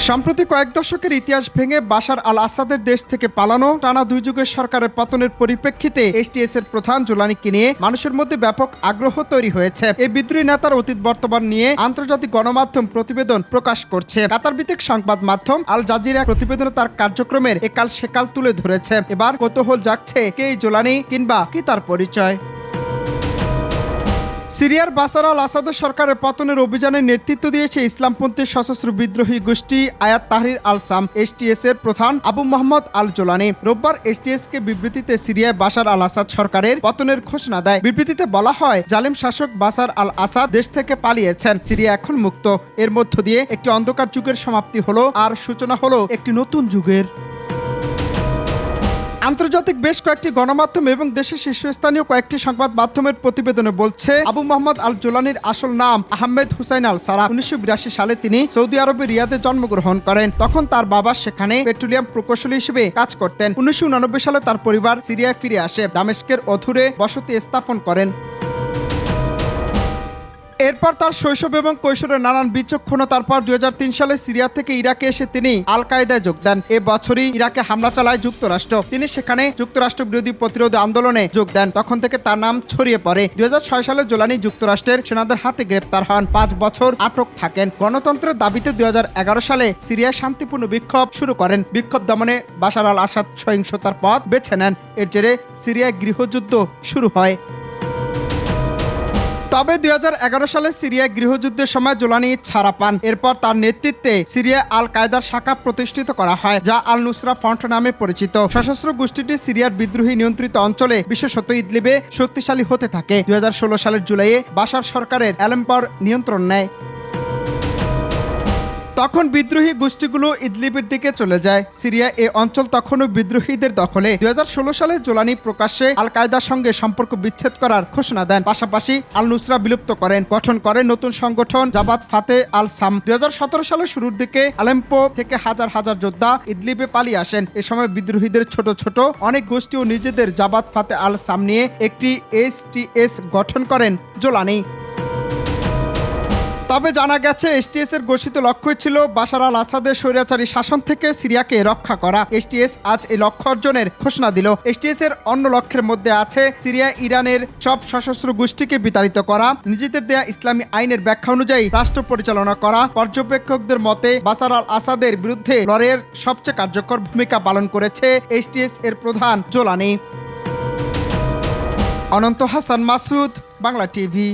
সম্প্রতি কয়েক দশকের ইতিহাস ভেঙে বাশার আল আসাদের দেশ থেকে পালানো টানা 2 যুগের সরকারের পতনের পরিপ্রেক্ষিতে এইচটিএস এর প্রধান জোলানিকে নিয়ে মানুষের মধ্যে ব্যাপক আগ্রহ তৈরি হয়েছে। এই বিদ্রোহী নেতার অতীত বর্তমান নিয়ে আন্তর্জাতিক গণমাধ্যম প্রতিবেদন প্রকাশ করছে। কাতার ভিত্তিক সংবাদ মাধ্যম আল জাজিরা প্রতিবেদনে তার কার্যক্রমের একাল সেকাল তুলে ধরেছে। এবার কৌতূহল জাগছে কে এই জোলানি, কিংবা কি তার পরিচয়। সিরিয়ার বাশার আল আসাদের সরকারের পতনের অভিযানে নেতৃত্ব দিয়েছে ইসলামপন্থী সশস্ত্র বিদ্রোহী গোষ্ঠী আয়াত তাহরির আল শাম এইচটিএস এর প্রধান আবু মোহাম্মদ আল জোলানি রোববার এইচটিএস কে বিবৃতিতে সিরিয়ায় বাশার আল আসাদ সরকারের পতনের ঘোষণা দেয়। বিবৃতিতে বলা হয়, জালিম শাসক বাশার আল আসাদ দেশ থেকে পালিয়েছেন, সিরিয়া এখন মুক্ত। এর মধ্য দিয়ে একটি অন্ধকার যুগের সমাপ্তি হলো আর সূচনা হলো একটি নতুন যুগের। আন্তর্জাতিক বেশ কয়েকটি গণমাধ্যম এবং দেশের শীর্ষস্থানীয় কয়েকটি সংবাদ মাধ্যমের প্রতিবেদনে বলছে, আবু মোহাম্মদ আল জোলানির আসল নাম আহমেদ হুসাইন আল সারা। 1982 সালে তিনি সৌদি আরবের রিয়াদে জন্মগ্রহণ করেন। তখন তার বাবা সেখানে পেট্রোলিয়াম প্রকৌশলী হিসেবে কাজ করতেন। 1989 সালে তার পরিবার সিরিয়ায় ফিরে আসে, দামেস্কের অধুরে বসতি স্থাপন করেন। এরপর তার শৈশব এবং কৈশোরের নানান বিচক্ষণতার পর 2003 সালে সিরিয়া থেকে ইরাকে এসে তিনি আল কায়েদায় যোগ দেন। এ বছরই ইরাকে হামলা চালায় যুক্তরাষ্ট্র। তিনি সেখানে যুক্তরাষ্ট্র বিরোধী প্রতিরোধ আন্দোলনে যোগ দেন। তখন থেকে তার নাম ছড়িয়ে পড়ে। 2006 সালে জোলানি যুক্তরাষ্ট্রের সেনাদের হাতে গ্রেপ্তার হন, 5 বছর আটক থাকেন। গণতন্ত্রের দাবিতে 2011 সালে সিরিয়ায় শান্তিপূর্ণ বিক্ষোভ শুরু করেন। বিক্ষোভ দমনে বাশার আল আসাদ সহিংসতার পথ বেছে নেন। এর জেরে সিরিয়ায় গৃহযুদ্ধ শুরু হয়। তবে 2011 সালে সিরিয়ায় গৃহযুদ্ধের সময় জোলানি ছাড়া পান। এরপর তার নেতৃত্বে সিরিয়ায় আল কায়েদার শাখা প্রতিষ্ঠিত করা হয়, যা আল নুসরা ফ্রন্ট নামে পরিচিত। সশস্ত্র গোষ্ঠীটি সিরিয়ার বিদ্রোহী নিয়ন্ত্রিত অঞ্চলে, বিশেষত ইদলিবে শক্তিশালী হতে থাকে। 2016 সালের জুলাইয়ে বাশার সরকারের আলেপ্পোর নিয়ন্ত্রণ নেয়। তখন বিদ্রোহী গোষ্ঠীগুলো ইদলিবের দিকে চলে যায়। সিরিয়া এ অঞ্চল তখনও বিদ্রোহীদের দখলে। 2016 সালে জোলানি প্রকাশ্যে আল কায়েদার সঙ্গে সম্পর্ক বিচ্ছেদ করার ঘোষণা দেন। পাশাপাশি আল নুসরা বিলুপ্ত করেন, গঠন করেন নতুন সংগঠন জাবাত ফাতে আল শাম। 2017 সালের শুরুর দিকে আলেপ্পো থেকে হাজার হাজার যোদ্ধা ইদলিবে পালিয়ে আসেন। এ সময় বিদ্রোহীদের ছোট ছোট অনেক গোষ্ঠী ও নিজেদের জাবাত ফাতে আল শাম নিয়ে একটি এইচটিএস গঠন করেন জোলানি। তবে জানা গেছে এইচটিএস এর ঘোষিত লক্ষ্যই ছিল বাশার আল আসাদের স্বৈরাচারী শাসন থেকে সিরিয়াকে রক্ষা করা। এইচটিএস আজ এই লক্ষ্য অর্জনের ঘোষণা দিল। এইচটিএস এর অন্য লক্ষ্যের মধ্যে আছে সিরিয়া ইরানের সব সশস্ত্র গোষ্ঠীকে বিতাড়িত করা, নিজেদের দেয়া ইসলামী আইনের ব্যাখ্যা অনুযায়ী রাষ্ট্র পরিচালনা করা। পর্যবেক্ষকদের মতে বাশার আল আসাদের বিরুদ্ধে লড়াইয়ের সবচেয়ে কার্যকর ভূমিকা পালন করেছে এইচটিএস এর প্রধান জোলানি। অনন্ত হাসান মাসুদ, বাংলা টিভি।